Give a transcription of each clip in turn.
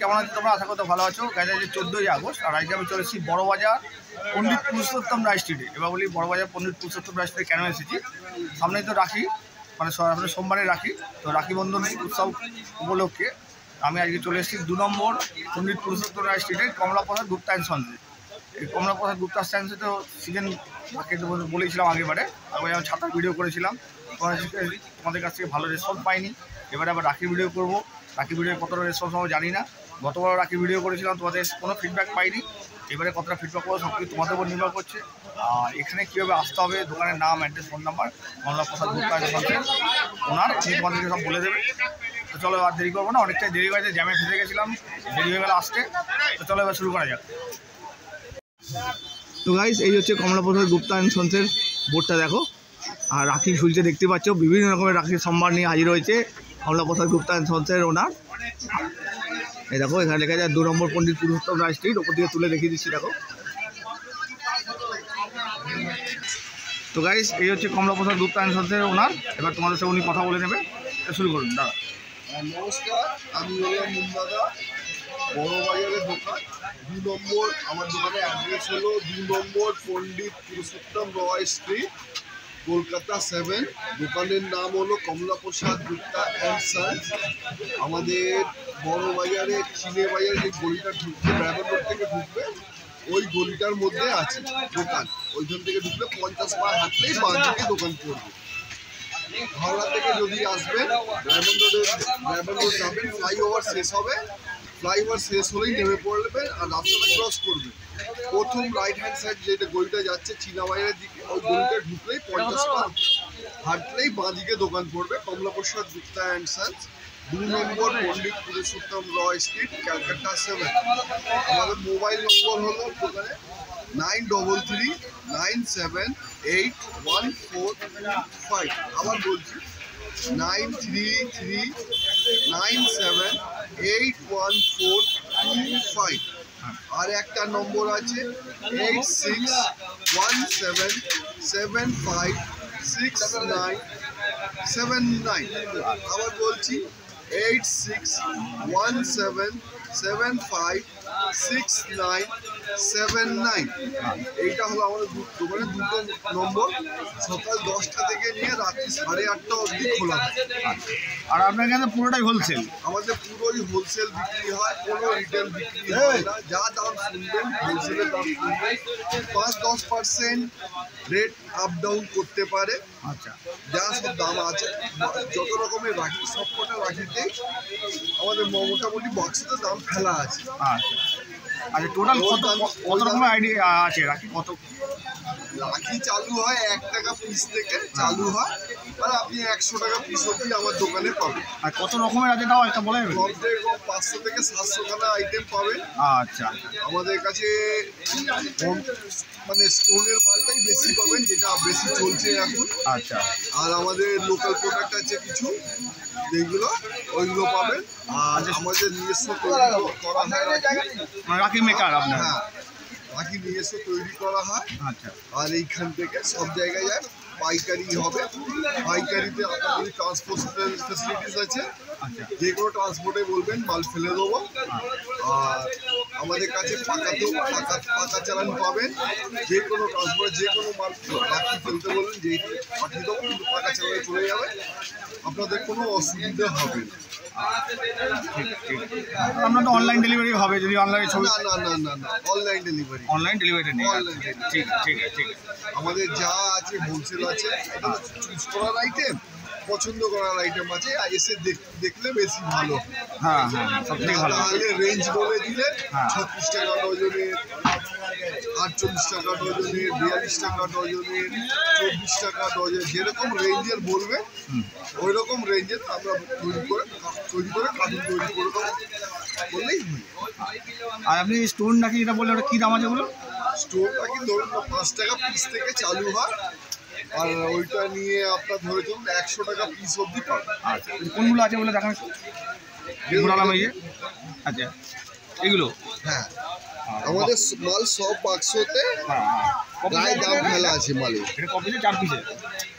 কেমন আছো তোমরা? আশা করতে ভালো আছো। গাইজ আজকে 14ই আগস্ট আর আজকে আমি চলেছি বড়বাজার পণ্ডিত পুরুষোত্তম রায় স্ট্রিটে। এবার বলি বড়বাজার পণ্ডিত পুরুষোত্তম রায় স্ট্রিটে কেন এসেছি, সামনেই তো রাখি, মানে সোমবারে রাখি, তো রাখি বন্ধন উৎসব উপলক্ষে আমি আজকে চলে এসেছি 2 নম্বর পণ্ডিত পুরুষোত্তম রায় স্ট্রিটে কমলাপ্রসাদ গুপ্তা অ্যান্ড সন্সে। এই কমলাপ্রসাদ গুপ্তা সন্সে তো চিকেন তাকে বলেছিলাম আগেবারে, আমি ছাতার ভিডিও করেছিলাম, তোমাদের কাছ থেকে ভালো রেসপন্স পাইনি। এবারে আবার রাখির ভিডিও করবো, রাখি ভিডিও কতটা রেসপন্স আমি জানি না। গতবার রাখি ভিডিও করেছিলাম, তোমাদের কোনো ফিডব্যাক পাইনি। এবারে কতটা ফিডব্যাক করবো সব কিছু তোমাদের উপর নির্ভর করছে। আর এখানে কীভাবে আসতে হবে, দোকানের নাম, অ্যাড্রেস, ফোন নাম্বার, কমলাপ্রসাদ গুপ্তা ওনার তোমাদেরকে সব বলে দেবে। তো চলো আর দেরি করবো না, অনেকটাই দেরি হয়েছে, জ্যামে ফেসে গেছিলাম, দেরি হয়ে গেলে আসতে। তো চলো এবার শুরু করা যাক। তো গাইস, এই হচ্ছে কমলাপ্রসাদ গুপ্তা অ্যান্ড সন্সের বোর্ডটা দেখো, আর রাখি ঝুলছে দেখতে পাচ্ছ, বিভিন্ন রকমের রাখির সম্ভার নিয়ে হাজির হয়েছে কমলাপ্রসাদ গুপ্তা অ্যান্ড সন্সের ওনার। এই দেখো এখানে লেখা যায় 2 নম্বর পণ্ডিত পুরুষোত্তম রায় স্ট্রিট, ওপর দিকে তুলে দেখিয়ে দিচ্ছি দেখো। তো গাইস, এই হচ্ছে কমলাপ্রসাদ গুপ্তা অ্যান্ড সন্সের ওনার। এবার তোমাদের সাথে উনি কথা বলে নেবে, শুরু করুন দাদা। নমস্কার, আমি হলাম মুন্দাদা, বড়বাজারের দোকান 2 নম্বর। আমার দোকানের অ্যাড্রেস হলো 2 নম্বর পণ্ডিত পুরুষোত্তম রয় স্ট্রিট, কলকাতা 7। দোকানের নাম হলো কমলাপ্রসাদ গুপ্তা অ্যান্ড সন্স। আমাদের বড়বাজারে চিনে বাজারে যে গলিটা ঢুকবে, ড্রাগন রোড থেকে ঢুকবে, ওই গলিটার মধ্যে আছে দোকান। ওইখান থেকে ঢুকলে 50 পা হাঁটলেই বাঁ দিকে দোকান পড়বে। হাওড়া থেকে যদি আসবেন, ডায়মন্ড রোড যাবেন, ফ্লাইওভার শেষ হবে, ফ্লাইওভার শেষ হলেই নেমে পড়বেন আর রাস্তাটা ক্রস করবেন। প্রথম রাইট হ্যান্ড সাইড যেটা গলিটা যাচ্ছে চীনাবাজারের দিকে, ওই গলিটা ঢুকলেই 50 পা হাঁটলেই বাঁ দিকে দোকান পড়বে, Kamlaprasad Gupta and sons, 2 number Pandit Purushottam Roy street, Calcutta 7। আমাদের মোবাইল নম্বর হলো দোকানে 9339781425। আবার বলছি 9339781425। আর একটা নম্বর আছে 8617756979। আবার বলছি 8617756979। এইটা হলো আমাদের দোকানের 2 নম্বর। সকাল 10টা থেকে নিয়ে রাত্রি 8:30 অবধি খোলা থাকে। আর আপনার এখানে পুরোটাই হোলসেল? আমাদের পুরোই হোলসেল বিক্রি হয়, কোনো রিটেল বিক্রি হয় না। যা দাম শুনবেন হোলসেলের দাম শুনবেন, 5-10% রেট আপ ডাউন করতে পারে। আচ্ছা, যা সব দাম আছে, যত রকমের রাখি সব কটা রাখিতেই আমাদের মোটামুটি বক্সেতে দাম ফেলা আছে। আচ্ছা আচ্ছা, টোটাল কত রকমের আইডিয়া আছে রাখি? কত রাখি চালু হয় 1 টাকা পিস থেকে চালু হয়, আর আপনি 100 টাকা পিস অবধি আমার দোকানে পাবেন। আর কত রকমের আছে তাও একটা বলে দেবেন? কম থেকে কম 500 থেকে 700 খানা আইটেম পাবেন। আচ্ছা, আমাদের কাছে মানে স্টোনের মালটাই বেশি পাবেন, যেটা বেশি চলছে এখন। আচ্ছা, আর আমাদের লোকাল প্রোডাক্ট আছে কিছু, যেগুলো ওইগুলো পাবেন। আর আমাদের নিজস্ব তৈরি করা হয় রাখি মেকার আপনার? হ্যাঁ, রাখি নিজস্ব তৈরি করা হয়। আচ্ছা, আর এইখান থেকে সব জায়গায় যায়, পাইকারি হবে। পাইকারিতে আপনাদের ট্রান্সপোর্ট ফেসিলিটিস আছে, যে কোনো ট্রান্সপোর্টে বলবেন, মাল ফেলে দেবো। আর আমাদের কাছে পাকা চালান পাবেন, যে কোনো ট্রান্সপোর্টে যে কোনো মাল রাখি ফেলতে বলবেন, যেই পাঠিয়ে দেবো, কিন্তু পাকা চালানে চলে যাবে, আপনাদের কোনো অসুবিধা হবে না। ঠিক আছে। আপনার তো অনলাইন ডেলিভারি হবে যদি অনলাইনে ছবি না অনলাইন ডেলিভারি নেই। অনলাইন ঠিক আছে। আমাদের যা আছে হোলসেল আছে, চুজ করার আইটেম, পছন্দ করার আইটেম আছে, আর এসে দেখলে বেশি ভালো। হ্যাঁ সব থেকে ভালো। তাহলে রেঞ্জ বলে দিলে হ্যাঁ। 36 টাকা ডজনের, 48 টাকা ডজনের, 42 টাকা ডজনের, 24 টাকা ডজন, যেরকম রেঞ্জের বলবে ওই রকম রেঞ্জের আমরা তৈরি করে কার্টুন তৈরি করে দেবো, বললেই হয়। আর আপনি স্টোন নাকি যেটা বললেন ওটা কী দাম আছে ওগুলো? স্টোরটা কি ধরুন 5 টাকা পিস থেকে চালু হয়, আর ওইটা নিয়ে আপনার ধরে চলুন 100 টাকা পিস অবধি পাবেন। আচ্ছা কোনগুলো আছে বলে দেখান ঘোরালাম এই যে। আচ্ছা এগুলো হ্যাঁ, আমাদের মাল সব বাক্সতে গায়ে দাম ফেলা আছে মালের। এটা ক পিসে? 4 পিসে?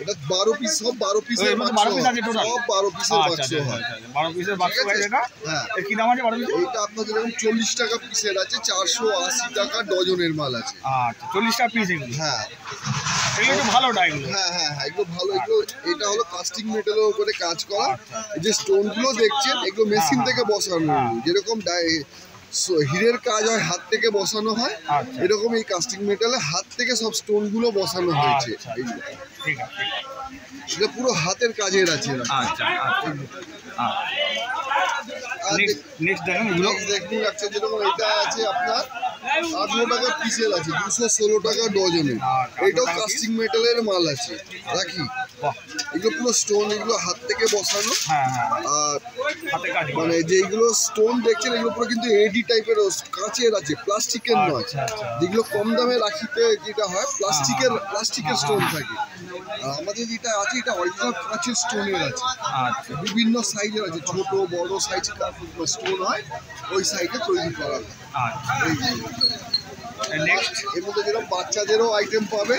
এটা 12 পিস, সব 12 পিসের এর মধ্যে বাক্স 12 পিস আছে টোটাল? সব 12 পিসের বাক্স হয়। 12 পিসের বাক্স আছে এটা। হ্যাঁ, এর কি দাম আছে 12 পিসে? এইটা আপনার যেরকম 40 টাকা পিসের আছে, 480 টাকা ডজনের মাল আছে। আচ্ছা 40 টাকা পিস এগুলো? হ্যাঁ এগুলো তো ভালো এগুলো। হ্যাঁ এগুলো ভালো। এগুলো এটা হলো কাস্টিং মেটালের উপরে কাজ করা। এই যে স্টোনগুলো দেখছেন এগুলো মেশিন থেকে বসানো, যেরকম হীরের কাজ হয় হাত থেকে বসানো হয়, এরকম এই কাস্টিং মেটালে হাত থেকে সব স্টোনগুলো বসানো হয়েছে। এইগুলো ঠিক আছে। এটা পুরো হাতের কাজের আছে। আচ্ছা নেক্সট দেখেন এগুলো দেখুন, একটা যেরকম এটা আছে আপনার 18 টাকা পিসের আছে, 216 টাকা ডজনের। এটাও কাস্টিং মেটালের মাল আছে। রাখি এগুলো পুরো স্টোন, এগুলো হাত থেকে বসানো। আর মানে যেগুলো স্টোন দেখছেন এগুলো পুরো কিন্তু এডি টাইপের কাঁচের আছে, প্লাস্টিকের নয়। যেগুলো কম দামে রাখিতে যেটা হয় প্লাস্টিকের স্টোন থাকে। আর আমাদের যেটা আছে এটা অরিজিনাল কাঁচের স্টোনের আছে। বিভিন্ন সাইজের আছে, ছোট বড় সাইজ স্টোন হয়, ওই সাইজে তৈরি করা হয়। নেক্সট এর মধ্যে যেরকম বাচ্চাদেরও আইটেম পাবে।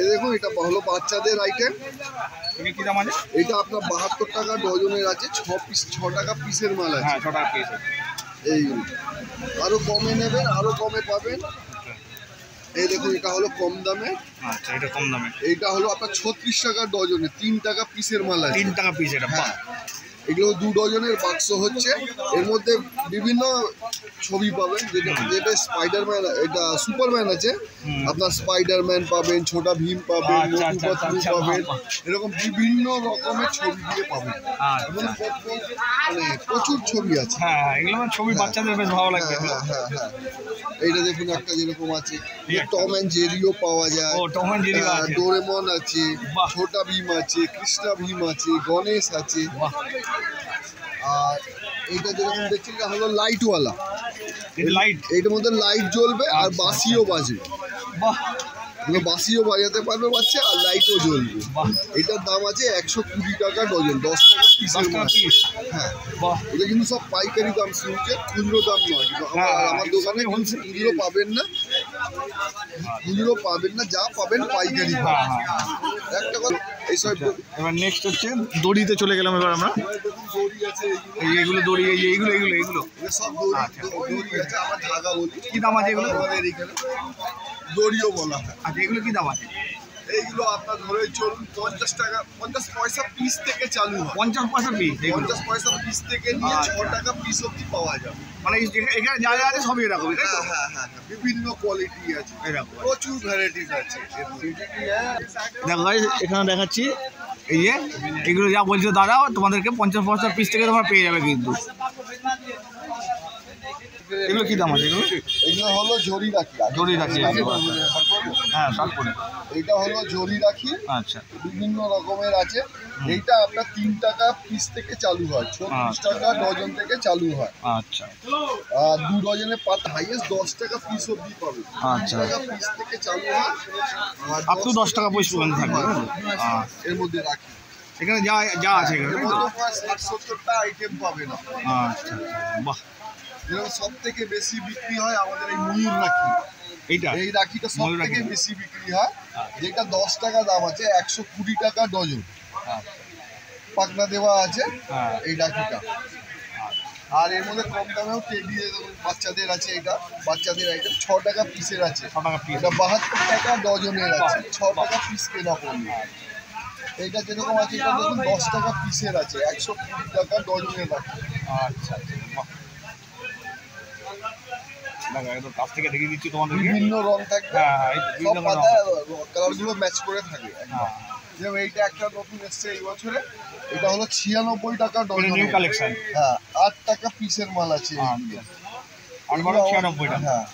এই দেখুন এটা হলো বাচ্চাদের আইটেম। কি দাম আছে? এটা আপনার 72 টাকা ডজনের আছে, 6 টাকা পিসের মাল আছে। 6 টাকা পিস। এই আরো কমে নেবেন, আরো কমে পাবেন। এই দেখুন এটা হলো কম দামে। আচ্ছা এটা কম দামে। এইটা হলো আপনার 36 টাকা ডজনে, 3 টাকা পিসের মাল আছে। 3 টাকা পিস এটা? হ্যাঁ, এগুলো 2 ডজনের বাক্স হচ্ছে। এর মধ্যে বিভিন্ন ছবি পাবেন, যেটা স্পাইডারম্যান, এটা সুপারম্যান আছে, আপনার স্পাইডারম্যান পাবেন, ছোটা ভীম পাবেন, মোটু পাতলু পাবেন, এরকম বিভিন্ন রকমের ছবি দিয়ে পাবেন। এবং মানে প্রচুর ছবি আছে। এগুলো ছবি বাচ্চাদের বেশ ভালো লাগবে। হ্যাঁ এইটা দেখুন একটা যেরকম আছে, টম অ্যান্ড জেরিও পাওয়া যায়, ডোরেমন আছে, ছোটা ভীম আছে, কৃষ্ণা ভীম আছে, গণেশ আছে। আর এইটা যেরকম দেখছি এটা হলো লাইটওয়ালা। এইটার মধ্যে লাইট জ্বলবে আর বাঁশিও বাজবে। বাঁশিও বাজাতে পারবে বাচ্চা, আর লাইটও জ্বলবে। এটার দাম আছে 120 টাকা ডজন, 10 টাকা পিসের মাছ। হ্যাঁ, এটা কিন্তু সব পাইকারি দাম শুনছে, খুচরো দাম নয়। কিন্তু আমার দোকানে খুচরো পাবেন না, যা পাবেন পাইকারি পাবেন। একটা কথা এইসব। এবার নেক্সট হচ্ছে দড়িতে চলে গেলাম এবার আমরা। দড়ি আছে, এইগুলো দড়ি, এইগুলো সব দড়ি আছে। আমার ধাগা বলি। কি দাম আছে এগুলো? আমাদের এখানে দড়িও বলা হয়। আচ্ছা এগুলো কি দাম আছে? এইগুলো আপনার ধরে চলুন 50 টাকা, 50 পয়সা পিস থেকে চালু হয়। 50 পয়সা পিস? 50 পয়সা পিস থেকে নিয়ে 6 টাকা পিস অবধি পাওয়া যাবে। মানে এখানে যা আছে সবই এরকম? হ্যাঁ, বিভিন্ন কোয়ালিটি আছে, প্রচুর ভ্যারাইটিস আছে। দেখো এখানে দেখাচ্ছি, এই যে এগুলো যা বলছো দাদা, তোমাদেরকে 50 পয়সা পিস থেকে তোমরা পেয়ে যাবে। কিন্তু এগুলো কি দাম আছে? এগুলো হলো জরি রাখি। হ্যাঁ শার্ট করে। এইটা হলো জরি রাখি। আচ্ছা বিভিন্ন রকমের আছে। এইটা আপনার 3 টাকা পিস থেকে চালু হয়, 36 টাকা ডজন থেকে চালু হয়। আচ্ছা, আর 2 ডজনের পাত হাইয়েস্ট 10 টাকা পিস অবধি পাবে। 3 টাকা পিস থেকে চালু হয়, আর আপ টু 10 টাকা পিস পর্যন্ত থাকবে। এর মধ্যে রাখি এখানে যা আছে এখানে 60-70টা আইটেম পাবে না। আচ্ছা বাহ। যেরকম সব থেকে বেশি বিক্রি হয় আমাদের এই ময়ূর রাখি। এই রাখিটা সব থেকে বেশি বিক্রি হয়, যেটা 10 টাকা দাম আছে, 120 টাকা ডজন। পাকনা দেওয়া আছে এই রাখিটা। আর এর মধ্যে কম দামেও টেডি বাচ্চাদের আছে। এটা বাচ্চাদের আইটেম 6 টাকা পিসের আছে। এটা 72 টাকা ডজনের আছে, 6 টাকা পিস কেনা পড়বে। এইটা যেরকম আছে এটা দেখুন 10 টাকা পিসের আছে, 120 টাকা ডজনের রাখি। আচ্ছা আচ্ছা, বাহ। দেখো একদম কাছ থেকে দেখিয়ে দিচ্ছি তোমাদেরকে। বিভিন্ন রং থাকবে, হ্যাঁ হ্যাঁ, এই তো সব বিভিন্ন রকম। পাতায় কালারগুলো ম্যাচ করে থাকে একদম। হ্যাঁ, যেমন এইটা একটা নতুন এসছে এই বছরে, এটা হলো 96 টাকা ডজন। New collection. হ্যাঁ, 8 টাকা পিসের মাল আছে এইগুলো। আর বড় 96 টাকা। হ্যাঁ,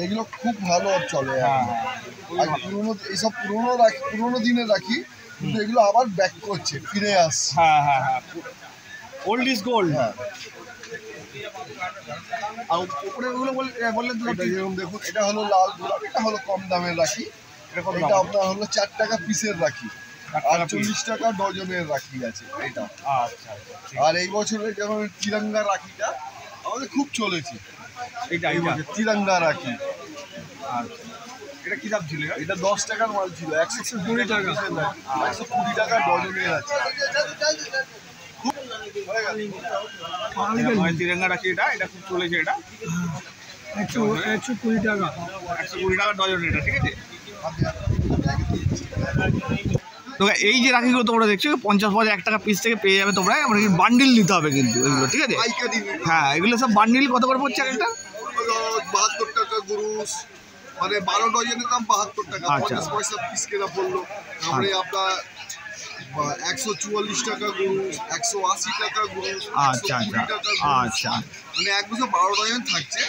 এগুলো খুব ভালো চলে। হ্যাঁ, আর পুরোনো এইসব পুরোনো দিনের রাখি, কিন্তু এগুলো আবার ব্যাক করছে, ফিরে আসছে। হ্যাঁ হ্যাঁ হ্যাঁ, ওল্ড ইজ গোল্ড। হ্যাঁ, আর উপরে ওগুলো বললেন তো এটা যেরকম দেখুন, এটা হলো লাল গোলাপ, এটা হলো কম দামের রাখি। এরকম এটা আপনার হলো 4 টাকা পিসের রাখি, 4 আর টাকা piece। 40 টাকা ডজনের রাখি আছে এটা। আচ্ছা আচ্ছা, ঠিক। আর এই বছরের যেমন তিরঙ্গা রাখিটা আমাদের খুব চলেছে, এইটা এই বছর তিরঙ্গা রাখি। আচ্ছা, এটা কি দাম ছিল? এটা 10 টাকার মাল ছিল, 120 টাকা, 120 টাকা ডজনের আছে। খুব তিরঙ্গা রাখি, এটা খুব চলেছে। এটা 120 টাকা। 120 টাকা ডজন এটা, ঠিক আছে। তো এই যে রাখিগুলো তোমরা দেখছো 50 পয়সা 1 টাকা পিস থেকে পেয়ে যাবে তোমরা। আমরা কিন্তু বান্ডিল নিতে হবে কিন্তু এগুলো, ঠিক আছে। পাইকারি হ্যাঁ, এগুলো সব বান্ডিল কত করে পড়ছে একটা? 72 টাকা গুরুস, মানে 12 ডজনের দাম 72 টাকা, আচ্ছা। 50 পয়সা পিস কেনা পড়লো। তারপরে আপনার 144 টাকা গুরুস, 180 টাকা গুরুস, আচ্ছা 120 আচ্ছা টাকা গুরুস। আচ্ছা মানে এক বছর 12 ডজন থাকছে।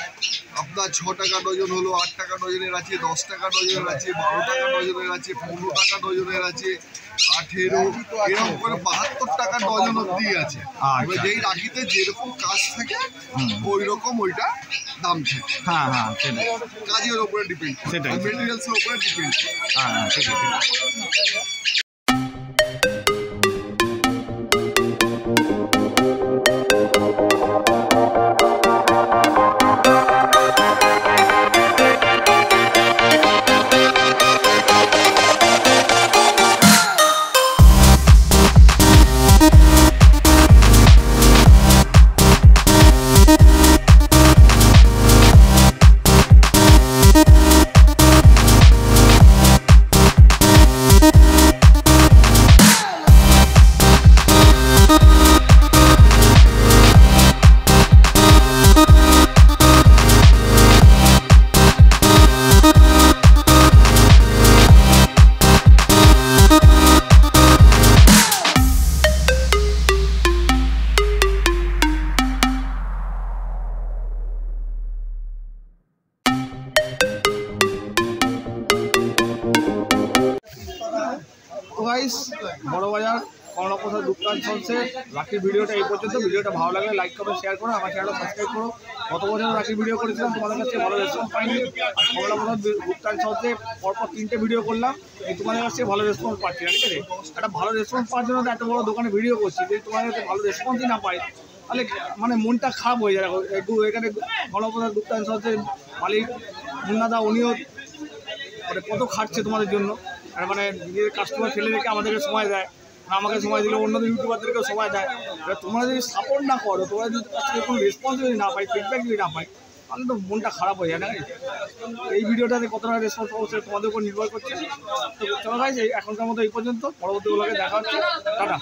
আপনার 6 টাকা ডজন হলো, 8 টাকা ডজনের আছে, 10 টাকা ডজনের আছে, 12 টাকা ডজনের আছে, 15 টাকা ডজনের আছে, 18, এরকম করে 72 টাকা ডজন অব্দি আছে। এবার যেই রাখিতে যেরকম কাজ থাকে ওই রকম ওইটা দাম থাকে। হ্যাঁ হ্যাঁ, সেটাই। কাজের উপরে ডিপেন্ড, সেটাই। মেটেরিয়ালসের উপরে ডিপেন্ড। হ্যাঁ হ্যাঁ, ঠিক আছে, ঠিক আছে। তো গাইস, বড়বাজার কমলাপ্রসাদ দোকান চলছে। রাখির ভিডিওটা এই পর্যন্ত। ভিডিওটা ভালো লাগলে লাইক করো, শেয়ার করো, আমার চ্যানেলটা সাবস্ক্রাইব করো। গত বছর রাখির ভিডিও করেছিলাম, তোমাদের কাছে ভালো রেসপন্স পাইনি। আর কমলাপ্রসাদ দোকান চলছে পরপর 3টে ভিডিও করলাম, তোমাদের কাছে ভালো রেসপন্স পাচ্ছি না, ঠিক আছে। একটা ভালো রেসপন্স পাওয়ার জন্য এত বড় দোকানে ভিডিও করছি, যদি তোমাদের কাছে ভালো রেসপন্সই না পাই তাহলে মানে মনটা খারাপ হয়ে যায়। এখানে কমলাপ্রসাদ দোকান চলছে, মালিক মুন্নাদা উনিও মানে কত খাটছে তোমাদের জন্য। আর মানে নিজের কাস্টমার ফেলে রেখে আমাদেরকে সময় দেয়, আমাকে সময় দিলে অন্য ইউটিউবারদেরকেও সময় দেয়। এবার তোমরা যদি সাপোর্ট না করো, তোমরা যদি কাছ থেকে কোনো রেসপন্স যদি না পাই, ফিডব্যাক যদি না পাই, তাহলে তো মনটা খারাপ হয়ে যায় না। এই ভিডিওটাতে কতটা রেসপন্স পাবো সেটা তোমাদের উপর নির্ভর করছে। তো চলো গাইস, এখনকার মতো এই পর্যন্ত। পরবর্তী ব্লগে দেখা হচ্ছে। টাটা।